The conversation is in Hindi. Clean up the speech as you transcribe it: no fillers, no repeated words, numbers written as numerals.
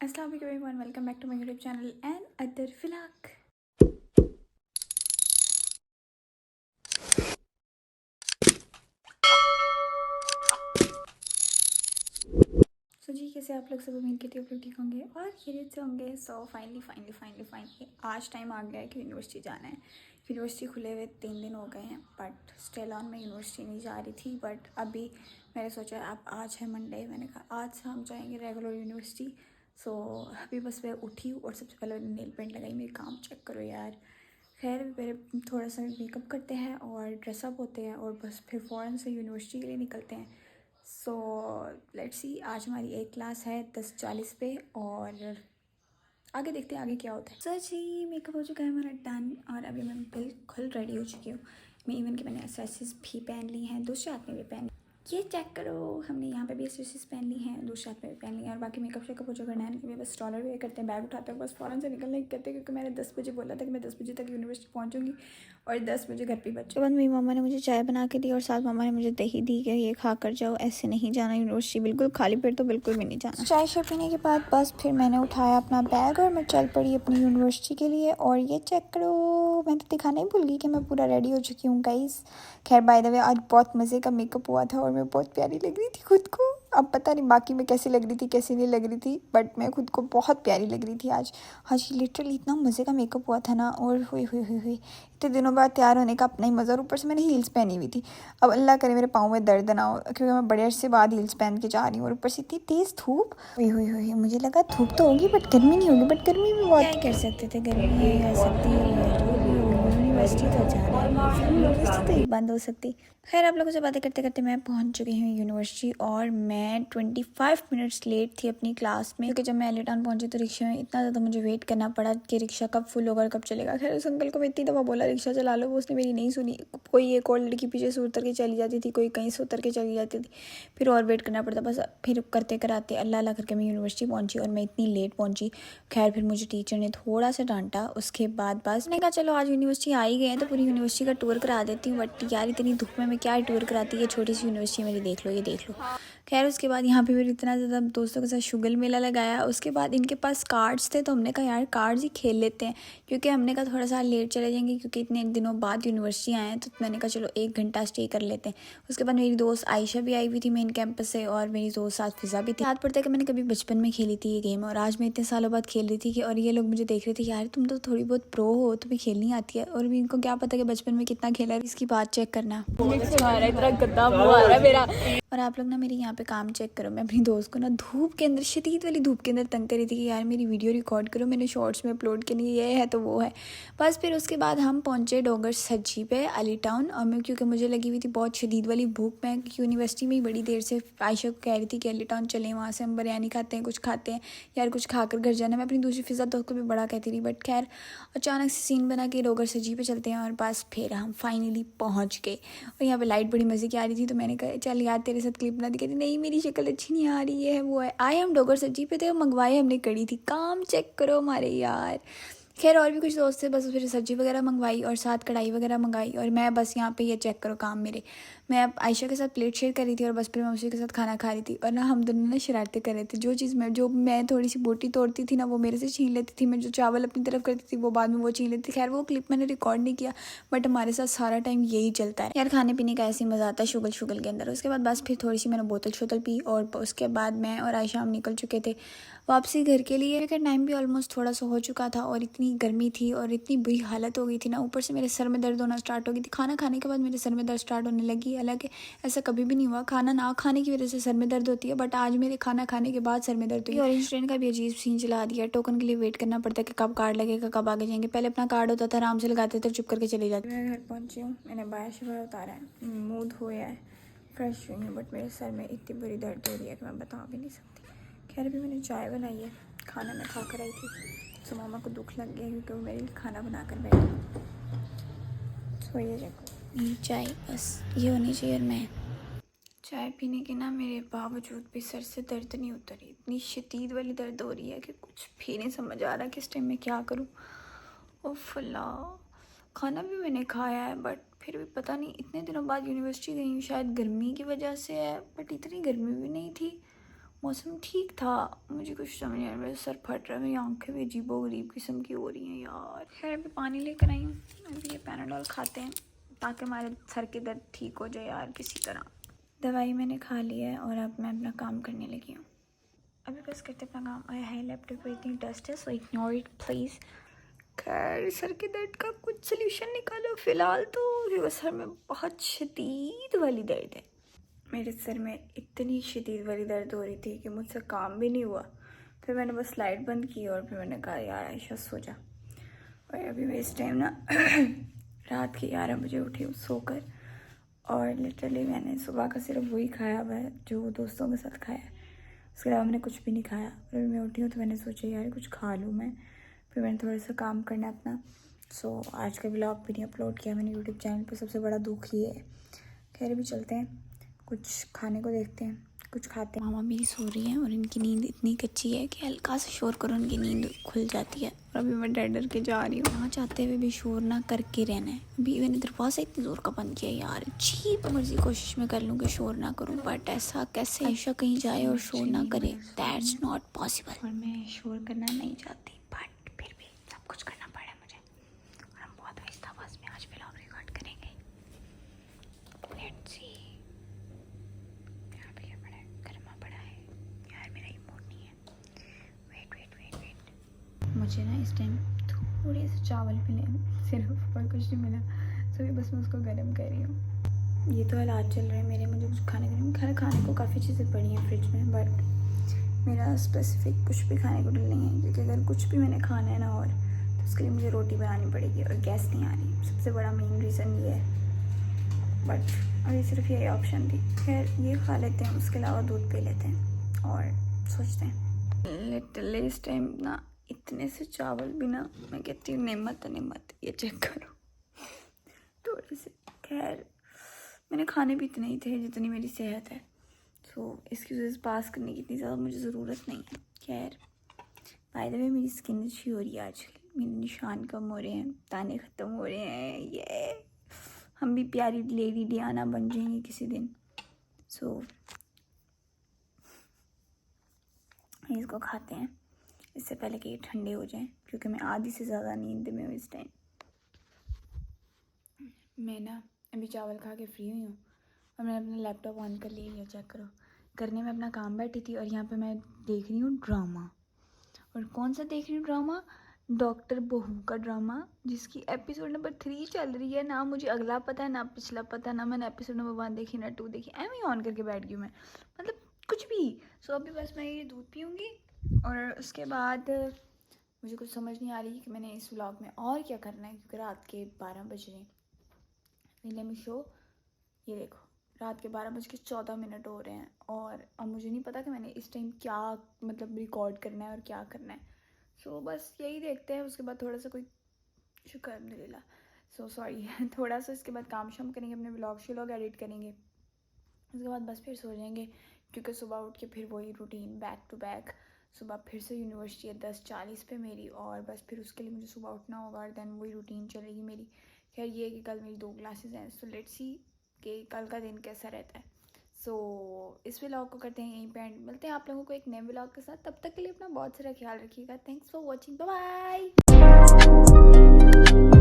अस्सलाम वालेकुम everyone, welcome back to my YouTube channel and other vlog. So जी, कैसे आप लोग सब? उम्मीद करती हूँ आप लोग ठीक होंगे और खैरियत से होंगे। सो फाइनली आज टाइम आ गया है कि यूनिवर्सिटी जाना है। यूनिवर्सिटी खुले हुए 3 दिन हो गए हैं, बट स्टिल ऑन मैं यूनिवर्सिटी नहीं जा रही थी। बट अभी मैंने सोचा अब आज है मंडे, मैंने कहा आज से हम जाएंगे रेगुलर यूनिवर्सिटी। सो अभी बस मैं उठी और सबसे पहले मैंने नेल पेंट लगाई। मेरे काम चेक करो यार। खैर मेरे थोड़ा सा मेकअप करते हैं और ड्रेसअप होते हैं और बस फिर फ़ौरन से यूनिवर्सिटी के लिए निकलते हैं। सो लेट्स सी, आज हमारी एक क्लास है 10:40 पे और आगे देखते हैं आगे क्या होता है। सर जी, मेकअप हो चुका है हमारा डन और अभी मैं बिल्कुल रेडी हो चुकी हूँ। मैं इवन कि मैंने एक्सेसरीज भी पहन ली हैं, दूसरे हाथ में भी पहन ली। ये चेक करो, हमने यहाँ पे भी एक्सेसरीज पहन ली हैं, दूसरे हाथ में भी पहन ली हैं और बाकी मेकअप शेकअप हो चुका है। कि बस स्टॉलर वेयर करते हैं, बैग उठाते हैं, बस फ़ौरन से निकलने कहते हैं क्योंकि मैंने 10 बजे बोला था कि मैं 10 बजे तक यूनिवर्सिटी पहुँचूँगी और 10 बजे घर पे बच्चे। बाद मेरी मम्मा ने मुझे चाय बना के दी और साथ मम्मा ने मुझे दही दी कि ये खा कर जाओ, ऐसे नहीं जाना यूनिवर्सिटी, बिल्कुल खाली पेट तो बिल्कुल भी नहीं जाना। चाय शाय पीने के बाद बस फिर मैंने उठाया अपना बैग और मैं चल पड़ी अपनी यूनिवर्सिटी के लिए। और ये चेक करो, मैं तो दिखाना ही भूल गई कि मैं पूरा रेडी हो चुकी हूँ गाइस। खैर बाय द वे आज बहुत मज़े का मेकअप हुआ था और मैं बहुत प्यारी लग रही थी खुद को। अब पता नहीं बाकी में कैसी लग रही थी कैसी नहीं लग रही थी, बट मैं खुद को बहुत प्यारी लग रही थी आज लिटरली इतना मज़े का मेकअप हुआ था ना। और हुई इतने दिनों बाद तैयार होने का अपना ही मज़ा। और ऊपर से मैंने हील्स पहनी हुई थी। अब अल्लाह करे मेरे पाँव में दर्द ना हो क्योंकि मैं बड़े अरसे बाद हील्स पहन के जा रही हूँ और ऊपर से इतनी तेज़ धूप हुई। मुझे लगा धूप तो होगी बट गर्मी नहीं होगी, बट गर्मी भी बहुत। क्या कर सकते थे, गर्मी या सर्दी यूनिवर्सिटी तो जाना है, यूनिवर्सिटी तो बंद हो सकती। खैर आप लोगों से बातें करते करते मैं पहुंच चुकी हूँ यूनिवर्सिटी और मैं 25 मिनट्स लेट थी अपनी क्लास में क्योंकि जब मैं एली टाउन पहुंची तो रिक्शा में इतना ज़्यादा मुझे वेट करना पड़ा कि रिक्शा कब फुल होगा और कब चलेगा। खैर उस अंकल को मैं इतनी दफ़ा बोला रिक्शा चला लो, वो उसने मेरी नहीं सुनी। कोई एक और लड़की पीछे से उतर के चली जाती थी, कोई कहीं से उतर के चली जाती थी, फिर और वेट करना पड़ता। बस फिर करते कराते अल्लाह करके मैं यूनिवर्सिटी पहुँची और मैं इतनी लेट पहुँची। खैर फिर मुझे टीचर ने थोड़ा सा डांटा। उसके बाद बस मैंने कहा चलो आज यूनिवर्सिटी आ ही गए हैं तो पूरी यूनिवर्सिटी का टूर करा देती हूँ। बट यार इतनी धूप में मैं क्या टूर कराती, ये छोटी सी यूनिवर्सिटी मेरी देख लो, ये देख लो। खैर उसके बाद यहाँ पे फिर इतना ज़्यादा दोस्तों के साथ शुगल मेला लगाया। उसके बाद इनके पास कार्ड्स थे तो हमने कहा यार कार्ड्स ही खेल लेते हैं क्योंकि हमने कहा थोड़ा सा लेट चले जाएंगे क्योंकि इतने दिनों बाद यूनिवर्सिटी आए हैं। तो मैंने कहा चलो 1 घंटा स्टे कर लेते हैं। उसके बाद मेरी दोस्त आयशा भी आई हुई थी मेन कैंपस से और मेरी दोस्त साथ फिज़ा भी थी। याद पड़ता है कि मैंने कभी बचपन में खेली थी ये गेम और आज मैं इतने सालों बाद खेल रही थी कि और ये लोग मुझे देख रहे थे यार तुम तो थोड़ी बहुत प्रो हो, तुम्हें खेलनी आती है। और भी इनको क्या पता कि बचपन में कितना खेला है, इसकी बात चेक करना। इतना गंदा मुँह आ रहा है मेरा। और आप लोग ना मेरी यहाँ पे काम चेक करो, मैं अपनी दोस्त को ना धूप के अंदर, शदीद वाली धूप के अंदर तंग करी थी कि यार मेरी वीडियो रिकॉर्ड करो, मैंने शॉर्ट्स में अपलोड करनी है, ये है तो वो है। बस फिर उसके बाद हम पहुँचे डोगर सज्जी पे अली टाउन और मैं क्योंकि मुझे लगी हुई थी बहुत शदीद वाली भूख। मैं यूनिवर्सिटी में ही बड़ी देर से आयशा को कह रही थी कि अली टाउन चलें, वहाँ से हम बिरयानी खाते हैं, कुछ खाते हैं यार, कुछ खाकर घर जाना। मैं अपनी दूसरी फिज़ा दोस्त को भी बड़ा कहती रही बट खैर अचानक से सीन बना कि डोगर सज्जी पे चलते हैं और बस फिर हम फाइनली पहुँच गए। और यहाँ पे लाइट बड़ी मज़े की आ रही थी तो मैंने कहा चल यार तेरे साथ क्लिप बना दी। कहती नहीं मेरी शक्ल अच्छी नहीं आ रही है, वो है। आए हम डोगर सज्जी पे थे, मंगवाए हमने कड़ी थी। काम चेक करो हमारे यार। खैर और भी कुछ दोस्त थे, बस फिर सब्जी वगैरह मंगवाई और साथ कढ़ाई वगैरह मंगाई और मैं बस यहाँ पे ये चेक करो काम मेरे। मैं अब आयशा के साथ प्लेट शेयर कर रही थी और बस फिर मैं उसी के साथ खाना खा रही थी। और ना हम दोनों ना शरारतें कर रहे थे। जो मैं थोड़ी सी बोटी तोड़ती थी ना वो मेरे से छीन लेती थी, मैं जो चावल अपनी तरफ करती थी वो बाद में वो छीन लेती थी। खैर वो क्लिप मैंने रिकॉर्ड नहीं किया बट हमारे साथ सारा टाइम यही चलता है यार। खाने पीने का ऐसे ही मज़ा आता है शुगल के अंदर। उसके बाद बस फिर थोड़ी सी मैंने बोतल शोतल पी और उसके बाद मैं और आयशा हम निकल चुके थे वापसी घर के लिए क्योंकि टाइम भी ऑलमोस्ट थोड़ा सा हो चुका था और इतनी गर्मी थी और इतनी बुरी हालत हो गई थी ना। ऊपर से मेरे सर में दर्द होना स्टार्ट हो गई थी। खाना खाने के बाद मेरे सर में दर्द स्टार्ट होने लगी। हालांकि ऐसा कभी भी नहीं हुआ, खाना ना खाने की वजह से सर में दर्द होती है बट आज मेरे खाना खाने के बाद सर में दर्द हुई। ऑरेंज ट्रेन का भी अजीब सीन चला दिया। टोकन के लिए वेट करना पड़ता है कि कब कार्ड लगेगा, कब आगे जाएंगे। पहले अपना कार्ड होता था, आराम से लगाते थे, चुप करके चले जाते। मैं घर पहुँची हूँ, मैंने बाया शबाया उतारा है, मुँह धोया है, फ्रेश हुई हूँ बट मेरे सर में इतनी बुरी दर्द हो रही है कि मैं बता भी नहीं सकती। खैर अभी मैंने चाय बनाई है, खाना मैं खा कर आई थी। तो मामा को दुख लग गया क्योंकि वो मेरे लिए खाना बना कर बैठी। तो ये देखो चाय, बस ये होनी चाहिए। और मैं चाय पीने के ना मेरे बावजूद भी सर से दर्द नहीं उतरी। इतनी शदीद वाली दर्द हो रही है कि कुछ भी नहीं समझ आ रहा किस टाइम में क्या करूँ। उफ अल्लाह, खाना भी मैंने खाया है बट फिर भी पता नहीं इतने दिनों बाद यूनिवर्सिटी गई हूँ, शायद गर्मी की वजह से है बट इतनी गर्मी भी नहीं थी। मौसम ठीक था, मुझे कुछ समझ नहीं आ रहा, मेरा सर फट रहा है, मेरी आंखें भी अजीबोगरीब किस्म की हो रही हैं यार। खैर अभी पानी लेकर आई हूँ, अभी ये पैनाडोल खाते हैं ताकि हमारे सर के दर्द ठीक हो जाए यार किसी तरह। दवाई मैंने खा ली है और अब मैं अपना काम करने लगी हूँ। अभी बस करते अपना काम। आया है लैपटॉप पे इतनी डस्ट है, सो इग्नोर इट प्लीज़। खैर सर के दर्द का कुछ सोल्यूशन निकालो फ़िलहाल तो, क्योंकि सर में बहुत शदीद वाली दर्द है। मेरे सर में इतनी शदीद वाली दर्द हो रही थी कि मुझसे काम भी नहीं हुआ। फिर मैंने बस लाइट बंद की और फिर मैंने कहा यार आयशा सो जा। और अभी मैं इस टाइम ना रात के 11 बजे उठी हूँ सोकर, और लिटरली मैंने सुबह का सिर्फ वही खाया हुआ है जो दोस्तों के साथ खाया है, उसके अलावा मैंने कुछ भी नहीं खाया। और अभी मैं उठी हूँ तो मैंने सोचा यार कुछ खा लूँ मैं, फिर मैंने थोड़ा सा काम करना अपना। सो आज का व्लॉग भी नहीं अपलोड किया मैंने यूट्यूब चैनल पर, सबसे बड़ा दुख ये है। खैर अभी चलते हैं, कुछ खाने को देखते हैं, कुछ खाते हैं। मामा मेरी सो रही हैं और इनकी नींद इतनी कच्ची है कि हल्का सा शोर करो उनकी नींद खुल जाती है। और अभी मैं डर डर के जा रही हूँ, वहाँ चाहते हुए भी शोर ना करके रहना है। अभी मैंने दरवाज़ा इतनी ज़ोर का बंद किया यार, अजीब मर्जी कोशिश में कर लूँ कि शोर ना करूँ, बट ऐसा कैसे आयशा कहीं जाए और शोर ना करे, दैट्स नॉट पॉसिबल। और मैं शोर करना नहीं चाहती बट फिर भी सब कुछ करना पड़ा मुझे। और हम बहुत आहिस्ता आवाज़ में आज व्लॉग रिकॉर्ड करेंगे। Let's see. मुझे ना इस टाइम थोड़े से चावल मिले सिर्फ, और कुछ नहीं मिला, तो बस मैं उसको गर्म कर रही हूँ। ये तो हालात चल रहे हैं मेरे, मुझे कुछ खाने को नहीं, खाने को काफ़ी चीज़ें पड़ी हैं फ्रिज में, बट मेरा स्पेसिफिक कुछ भी खाने को दिल नहीं है, क्योंकि अगर कुछ भी मैंने खाना है ना और तो उसके लिए मुझे रोटी बनानी पड़ेगी और गैस नहीं आ रही, सबसे बड़ा मेन रीज़न ये है। बट अभी सिर्फ यही ऑप्शन थी। खैर ये खा लेते हैं, उसके अलावा दूध पी लेते हैं और सोचते हैं। लिटरली इस टाइम ना इतने से चावल भी ना, मैं कहती हूँ नेमत नेमत, ये चेक करो थोड़े से। खैर मैंने खाने भी इतने ही थे जितनी मेरी सेहत है, तो इसकी वजह से पास करने की इतनी ज़्यादा मुझे ज़रूरत नहीं है। खैर बाय द वे मेरी स्किन अच्छी हो रही है आजकल, मेरे निशान कम हो रहे हैं, दाने ख़त्म हो रहे हैं, ये हम भी प्यारी लेडी डियाना बन जाएंगे किसी दिन। सो इसको खाते हैं इससे पहले कि ये ठंडे हो जाएं, क्योंकि मैं आधी से ज़्यादा नींद में हूँ इस टाइम। मैं ना अभी चावल खा के फ्री हुई हूँ और मैंने अपना लैपटॉप ऑन कर लिया, ये चेक करो। करने में अपना काम बैठी थी और यहाँ पे मैं देख रही हूँ ड्रामा। और कौन सा देख रही हूँ ड्रामा? डॉक्टर बहू का ड्रामा, जिसकी एपिसोड नंबर 3 चल रही है। ना मुझे अगला पता है ना पिछला पता, ना मैंने एपिसोड नंबर 1 देखी ना 2 देखी, एम ही ऑन करके बैठ गई मैं, मतलब कुछ भी। सो अभी बस मैं ये दूध पीऊँगी और उसके बाद मुझे कुछ समझ नहीं आ रही कि मैंने इस व्लॉग में और क्या करना है, क्योंकि रात के 12 बज रहे हैं। लेट मी शो, ये देखो रात के 12:14 हो रहे हैं और अब मुझे नहीं पता कि मैंने इस टाइम क्या मतलब रिकॉर्ड करना है और क्या करना है। सो बस यही देखते हैं, उसके बाद थोड़ा सा कोई शुक्र अल्हम्दुलिल्लाह, सो सॉरी थोड़ा सा इसके बाद काम शाम करेंगे, अपने व्लॉग एडिट करेंगे, उसके बाद बस फिर सो जाएंगे, क्योंकि सुबह उठ के फिर वही रूटीन बैक टू बैक। सुबह फिर से यूनिवर्सिटी है 10:40 पे मेरी, और बस फिर उसके लिए मुझे सुबह उठना होगा और देन वही रूटीन चलेगी मेरी। खैर ये है कि कल मेरी 2 क्लासेस हैं, सो लेट्स सी कि कल का दिन कैसा रहता है। सो इस व्लॉग को करते हैं यहीं पे एंड, मिलते हैं आप लोगों को एक नए व्लॉग के साथ। तब तक के लिए अपना बहुत सारा ख्याल रखिएगा। Thanks for watching, bye bye.